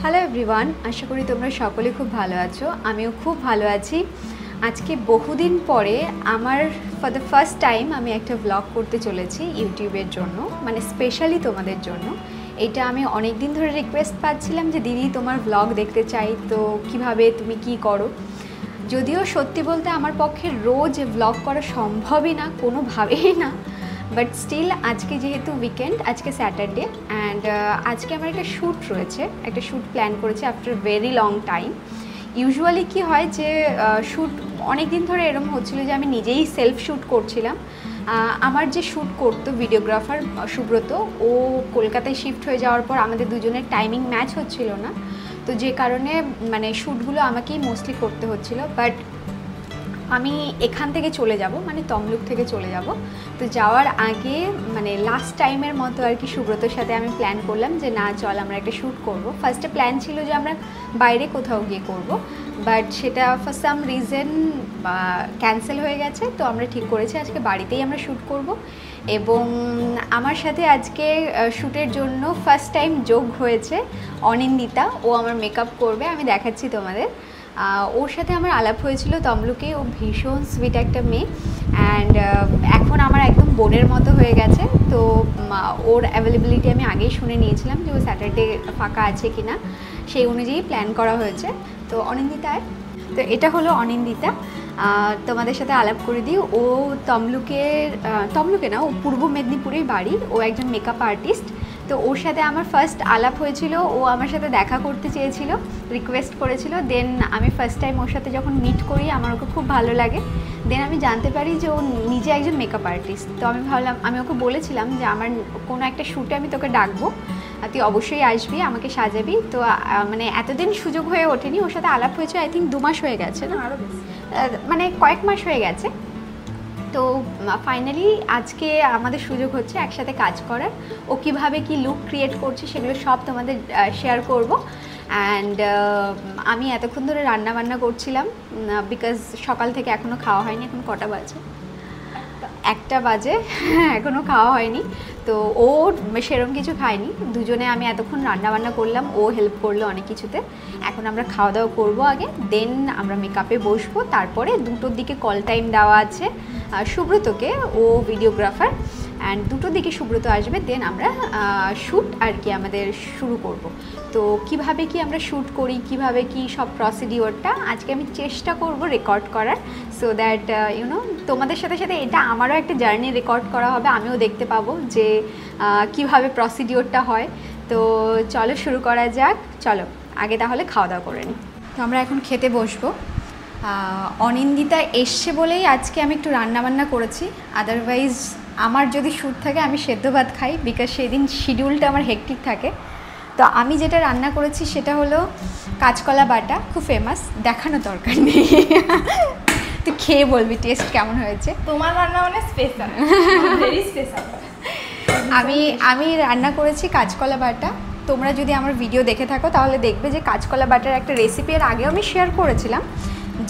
Hello everyone, আশা করি তোমরা সকলে খুব ভালো আছো। আমিও খুব ভালো আছি। আজকে বহুদিন পরে আমার ফর দ্য ফার্স্ট টাইম আমি একটা ব্লগ করতে চলেছি ইউটিউবের জন্য, মানে স্পেশালি তোমাদের জন্য। এটা আমি অনেক দিন ধরে রিকোয়েস্ট পাচ্ছিলাম যে দিদি তোমার ব্লগ দেখতে চাই, তো কিভাবে তুমি কি করো। যদিও সত্যি বলতে আমার পক্ষে রোজ ব্লগ করা সম্ভবই না, কোনোভাবেই না, বাট স্টিল আজকে যেহেতু উইকেন্ড, আজকে স্যাটারডে, অ্যান্ড আজকে আমার একটা শ্যুট রয়েছে, একটা শ্যুট প্ল্যান করেছি after very long time. Usually কি হয় যে শ্যুট অনেক দিন ধরে এরকম হচ্ছিলো যে আমি নিজেই সেলফ শ্যুট করছিলাম। আমার যে শ্যুট করতো ভিডিওগ্রাফার সুব্রত, ও কলকাতায় শিফট হয়ে যাওয়ার পর আমাদের দুজনের টাইমিং ম্যাচ হচ্ছিল না, তো যে কারণে মানে শ্যুটগুলো আমাকেই মোস্টলি করতে হচ্ছিলো। বাট আমি এখান থেকে চলে যাব, মানে তমলুক থেকে চলে যাব। তো যাওয়ার আগে মানে লাস্ট টাইমের মতো আর কি সুব্রতর সাথে আমি প্ল্যান করলাম যে না চল আমরা একটা শ্যুট করব। ফার্স্টে প্ল্যান ছিল যে আমরা বাইরে কোথাও গিয়ে করব, বাট সেটা ফর সাম রিজন ক্যান্সেল হয়ে গেছে। তো আমরা ঠিক করেছি আজকে বাড়িতেই আমরা শ্যুট করব। এবং আমার সাথে আজকে শ্যুটের জন্য ফার্স্ট টাইম যোগ হয়েছে অনিন্দিতা। ও আমার মেকআপ করবে, আমি দেখাচ্ছি তোমাদের। ওর সাথে আমার আলাপ হয়েছিল তমলুকে। ও ভীষণ সুইট একটা মেয়ে, অ্যান্ড এখন আমার একদম বোনের মতো হয়ে গেছে। তো ওর অ্যাভেলেবিলিটি আমি আগেই শুনে নিয়েছিলাম যে ও স্যাটারডে ফাঁকা আছে কি না, সেই অনুযায়ী প্ল্যান করা হয়েছে। তো অনিন্দিতায়, তো এটা হলো অনিন্দিতা। তোমাদের সাথে আলাপ করে দিই। ও তমলুকে না, ও পূর্ব মেদিনীপুরেই বাড়ি। ও একজন মেকআপ আর্টিস্ট। তো ওর সাথে আমার ফার্স্ট আলাপ হয়েছিল, ও আমার সাথে দেখা করতে চেয়েছিল, রিকোয়েস্ট করেছিল। দেন আমি ফার্স্ট টাইম ওর সাথে যখন মিট করি আমার ওকে খুব ভালো লাগে। দেন আমি জানতে পারি যে ও নিজে একজন মেকআপ আর্টিস্ট। তো আমি ভাবলাম, আমি ওকে বলেছিলাম যে আমার কোনো একটা শ্যুটে আমি তোকে ডাকবো, তুই অবশ্যই আসবি, আমাকে সাজাবি। তো মানে এতদিন সুযোগ হয়ে ওঠেনি। ওর সাথে আলাপ হয়েছে আই থিঙ্ক 2 মাস হয়ে গেছে না, আরও বেশি, মানে কয়েক মাস হয়ে গেছে। তো ফাইনালি আজকে আমাদের সুযোগ হচ্ছে একসাথে কাজ করার। ও কীভাবে কি লুক ক্রিয়েট করছে সেগুলো সব তোমাদের শেয়ার করব। অ্যান্ড আমি এতক্ষণ ধরে রান্না করছিলাম, বিকজ সকাল থেকে এখনও খাওয়া হয়নি। এখন কটা বাজে? 1টা বাজে, এখনও খাওয়া হয়নি। তো ও সেরকম কিছু খায়নি। দুজনে আমি এতক্ষণ রান্না করলাম, ও হেল্প করলো অনেক কিছুতে। এখন আমরা খাওয়া দাওয়া করবো আগে, দেন আমরা মেকআপে বসবো। তারপরে 2টোর দিকে কল টাইম দেওয়া আছে সুব্রতকে, ও ভিডিওগ্রাফার, অ্যান্ড 2টোর দিকে সুব্রত আসবে। দেন আমরা শ্যুট আর কি আমাদের শুরু করব। তো কিভাবে কি আমরা শ্যুট করি, কিভাবে কি সব প্রসিডিওরটা আজকে আমি চেষ্টা করব রেকর্ড করার, সো দ্যাট ইউনো তোমাদের সাথে সাথে এটা আমারও একটা জার্নি রেকর্ড করা হবে। আমিও দেখতে পাবো যে কিভাবে প্রসিডিওরটা হয়। তো চলো শুরু করা যাক। চলো আগে তাহলে খাওয়া দাওয়া করে নিই। তো আমরা এখন খেতে বসবো। অনিন্দিতা এসছে বলেই আজকে আমি একটু রান্নাবান্না করেছি। আদারওয়াইজ আমার যদি শ্যুট থাকে আমি সেদ্ধ ভাত খাই, বিকজ সেদিন শিডিউলটা আমার হেকটিক থাকে। তো আমি যেটা রান্না করেছি সেটা হলো কাঁচকলা বাটা, খুব ফেমাস, দেখানো দরকার নেই, তুই খেয়ে বলবি টেস্ট কেমন হয়েছে। তোমার রান্না মানে স্পেশাল, ভেরি স্পেশাল। আমি রান্না করেছি কাঁচকলা বাটা। তোমরা যদি আমার ভিডিও দেখে থাকো তাহলে দেখবে যে কাঁচকলা বাটার একটা রেসিপি এর আগেও আমি শেয়ার করেছিলাম,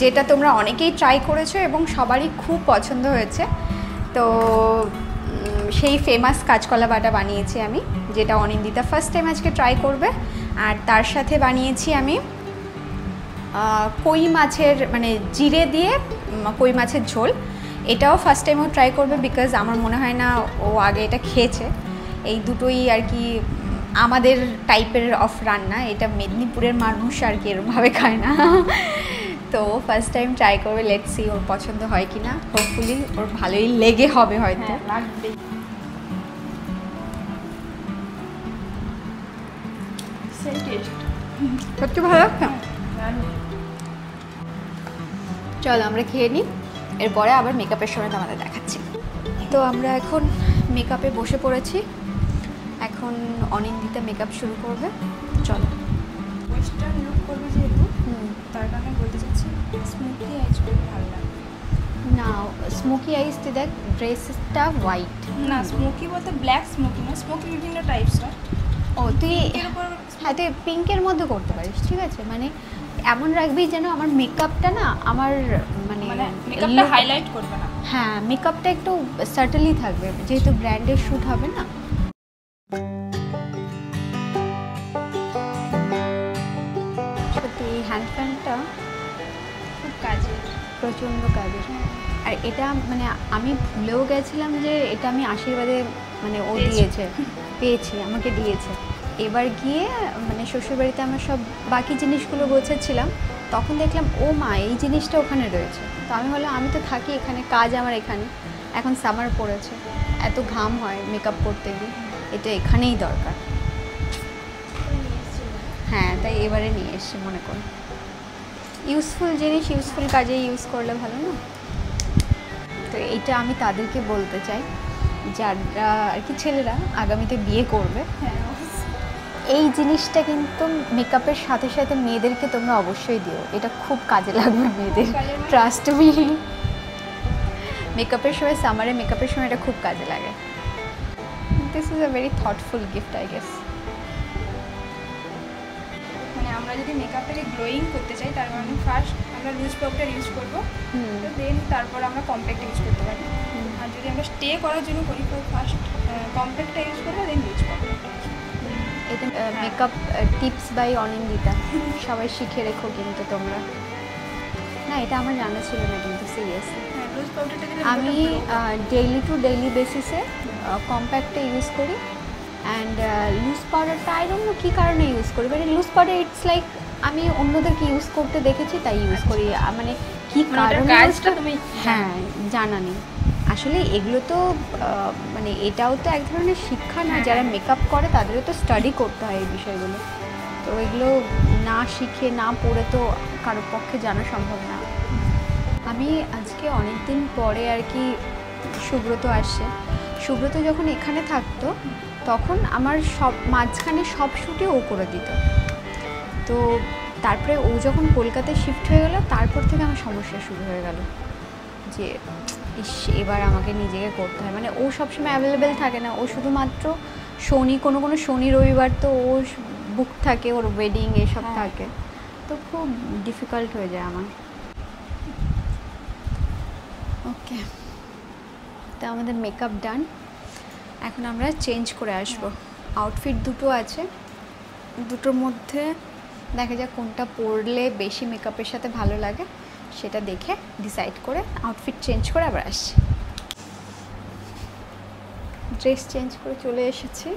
যেটা তোমরা অনেকেই ট্রাই করেছো এবং সবারই খুব পছন্দ হয়েছে। তো সেই ফেমাস কাঁচকলা বাটা বানিয়েছি আমি, যেটা অনিন্দিতা ফার্স্ট টাইম আজকে ট্রাই করবে। আর তার সাথে বানিয়েছি আমি কই মাছের, মানে জিরে দিয়ে কই মাছের ঝোল। এটাও ফার্স্ট টাইমও ট্রাই করবে, বিকজ আমার মনে হয় না ও আগে এটা খেয়েছে। এই দুটোই আর কি আমাদের টাইপের অফ রান্না, এটা মেদিনীপুরের মানুষ আর কি এরকমভাবে খায় না। তো ফার্স্ট টাইম ট্রাই করবে, লেটস সি ওর পছন্দ হয় কি না। হোপফুলি ওর ভালোই লেগে হবে হয়তো। সত্যি ভালো লাগছে। চলো আমরা খেয়ে নিই, এরপরে আবার মেকআপের সময় আমাদের দেখাচ্ছি। তো আমরা এখন মেকআপে বসে পড়েছি। এখন অনিন্দিতা মেকআপ শুরু করবে। চলো। ওয়েস্টার্ন লুক করবে যেহেতু, তার কারণে বলতে চাচ্ছি স্মোকি আইজ করলে ভালো লাগবে না। স্মোকি আইজ তুই দেখ, ড্রেসটা হোয়াইট না, স্মোকি বলতে ব্ল্যাক স্মোকি না, স্মোকি বিভিন্ন টাইপসটা। ও তুই হ্যাঁ, তুই পিঙ্কের মধ্যে করতে পারিস, ঠিক আছে। মানে এমন রাখবি যেন আমার মেকআপটা না, আমার মানে মেকআপটা হাইলাইট করবে না। হ্যাঁ, মেকআপটা একটু সার্টেনলি থাকবে, যেহেতু ব্র্যান্ডের শ্যুট হবে না। প্রচণ্ড কাজের। আর এটা মানে আমি ভুলেও গেছিলাম যে এটা আমি আশীর্বাদে মানে ও দিয়েছে, পেয়েছি, আমাকে দিয়েছে। এবার গিয়ে মানে শ্বশুরবাড়িতে আমার সব বাকি জিনিসগুলো গোছাচ্ছিলাম, তখন দেখলাম ও মা এই জিনিসটা ওখানে রয়েছে। তো আমি বললাম আমি তো থাকি এখানে, কাজ আমার এখানে, এখন সামার পড়েছে, এত ঘাম হয় মেকআপ করতে গিয়ে, এটা এখানেই দরকার। হ্যাঁ, তাই এবারে নিয়ে এসছি মনে করো। ইউজফুল জিনিস ইউজফুল কাজে ইউজ করলে ভালো না? তো এইটা আমি তাদেরকে বলতে চাই যারা আর কি ছেলেরা আগামীতে বিয়ে করবে, এই জিনিসটা কিন্তু মেকআপের সাথে সাথে মেয়েদেরকে তোমরা অবশ্যই দিও, এটা খুব কাজে লাগবে মেয়েদের, ট্রাস্ট মি। মেকআপের সময়, সামারে মেকআপের সময় এটা খুব কাজে লাগে। This is a very thoughtful gift I guess. মানে আমরা যদি মেকআপটাকে গ্লোয়িং করতে চাই তার মানে ফার্স্ট আমরা লুজ পাউডার ইউজ করবো, দেন তারপর আমরা কম্প্যাক্ট ইউজ করতে পারি। আর যদি আমরা স্টে করার জন্য করি তো ফার্স্ট কম্প্যাক্টটা ইউজ করবো, দেন লুজ পাউডার। এটা মেকআপ টিপস বাই অনিন্দিতা, সবাই শিখে রেখো কিন্তু তোমরা। না, এটা আমার জানা ছিল না কিন্তু সিরিয়াসলি। লুজ পাউডারটা আমি ডেইলি টু ডেইলি বেসিসে কম্প্যাক্টটা ইউজ করি, অ্যান্ড লুজ পাউডারটা আই ডোন্ট নো কী কারণে ইউজ করি, মানে লুজ পাউডার ইটস লাইক আমি অন্যদেরকে ইউজ করতে দেখেছি তাই ইউজ করি, মানে কী কারণে কাজটা তুমি হ্যাঁ জানা নেই আসলে। এগুলো তো মানে এটাও তো এক ধরনের শিক্ষা না, যারা মেকআপ করে তাদেরও তো স্টাডি করতে হয় এই বিষয়গুলো, তো এগুলো না শিখে না পড়ে তো কারোর পক্ষে জানা সম্ভব না। আমি আজকে অনেক দিন পরে আর কি, সুব্রত আসছে, সুব্রত যখন এখানে থাকতো তখন আমার সব মাঝখানে সব শ্যুটে ও করে দিত। তো তারপরে ও যখন কলকাতায় শিফট হয়ে গেল, তারপর থেকে আমার সমস্যা শুরু হয়ে গেল যে ইস এবার আমাকে নিজেকে করতে হয়, মানে ও সবসময় অ্যাভেলেবেল থাকে না, ও শুধুমাত্র শনি, কোনো কোনো শনি রবিবার তো ও বুক থাকে, ওর ওয়েডিং এসব থাকে, তো খুব ডিফিকাল্ট হয়ে যায় আমার। ওকে, তো আমাদের মেকআপ ডান, এখন আমরা চেঞ্জ করে আসবো। আউটফিট দুটো আছে, দুটোর মধ্যে দেখা যাক কোনটা পরলে বেশি মেকআপের সাথে ভালো লাগে, সেটা দেখে ডিসাইড করে আউটফিট চেঞ্জ করে আবার আসছি। ড্রেস চেঞ্জ করে চলে এসেছি,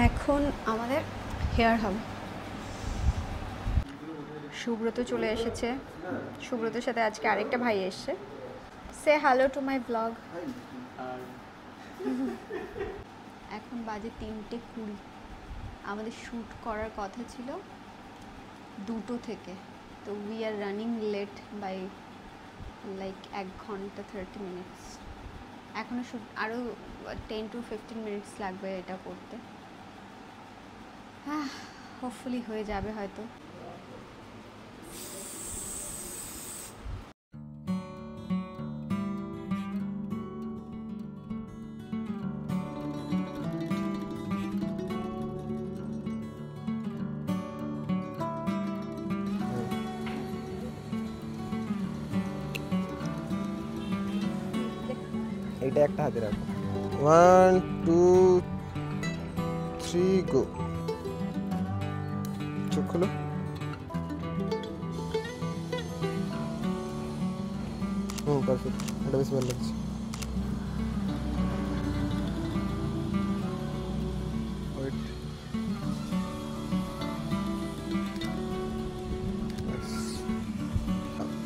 এখন আমাদের হেয়ার হবে। সুব্রত চলে এসেছে, সুব্রতের সাথে আজকে আরেকটা ভাই এসছে। সে হ্যালো টু মাই ব্লগ। এখন বাজে 3:20, আমাদের শ্যুট করার কথা ছিল 2টো থেকে, তো we are running late by like 1 ঘন্টা 30 মিনিটস। এখনও শ্যুট আরও 10 to 15 মিনিটস লাগবে এটা করতে। হোপফুলি হয়ে যাবে হয়তো। এইটা একটা হাতে রাখো। 1 2 3 গো। চোখ খুলো। পারফেক্ট, এটা বেশ ভালো লাগছে। ওয়েট,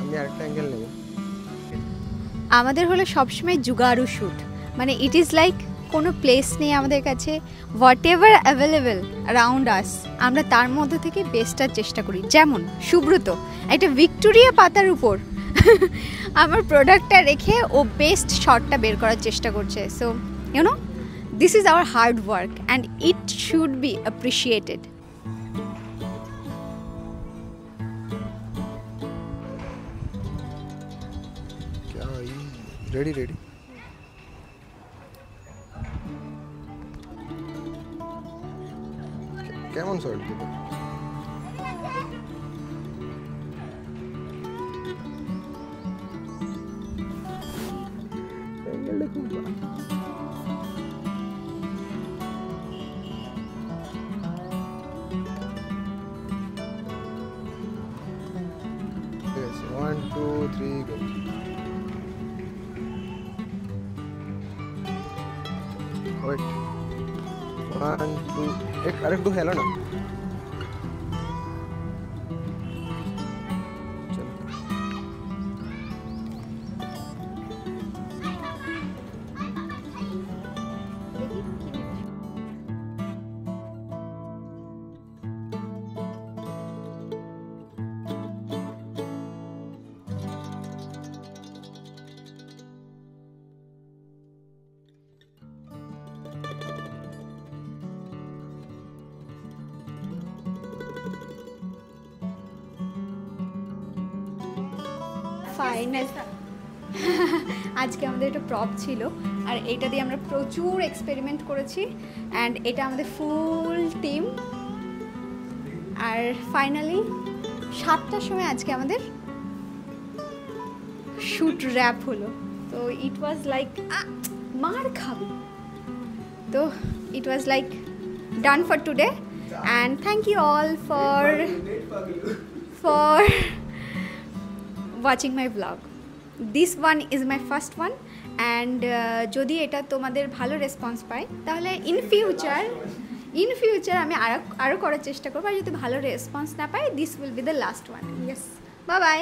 আমি আরেকটা অ্যাঙ্গেল নেব। আমাদের হলো সবসময় জুগাড়ু শ্যুট, মানে ইট ইজ লাইক কোনো প্লেস নেই আমাদের কাছে, what ever available around us আমরা তার মধ্যে থেকে বেস্টটার চেষ্টা করি। যেমন সুব্রত একটা ভিক্টোরিয়া পাতার উপর আমার প্রোডাক্টটা রেখে ও বেস্ট শটটা বের করার চেষ্টা করছে। So YONO this is our hard work and it should be appreciated. Ready ready কেমন শর্ট দিল? অ্যাঙ্গেলটা খুব ভালো। ঠিক আছে, 1 2 3 গো। ওয়েট 1 2 আরেকটু হেলো না চলো ফাইনাল আজকে আমাদের একটা প্রপ ছিল আর এটা দিয়ে আমরা প্রচুর এক্সপেরিমেন্ট করেছি অ্যান্ড এটা আমাদের ফুল টিম আর ফাইনালি 7টার সময় আজকে আমাদের শুট র্যাপ হলো তো ইট ওয়াজ লাইক মার খাবো তো it was like done for today and thank you all for watching my vlog. This one is my first one and যদি এটা তোমাদের ভালো রেসপন্স পায় তাহলে ইন ফিউচার আমি আরও করার চেষ্টা করবো আর যদি ভালো রেসপন্স না পাই this will be the last one yes bye by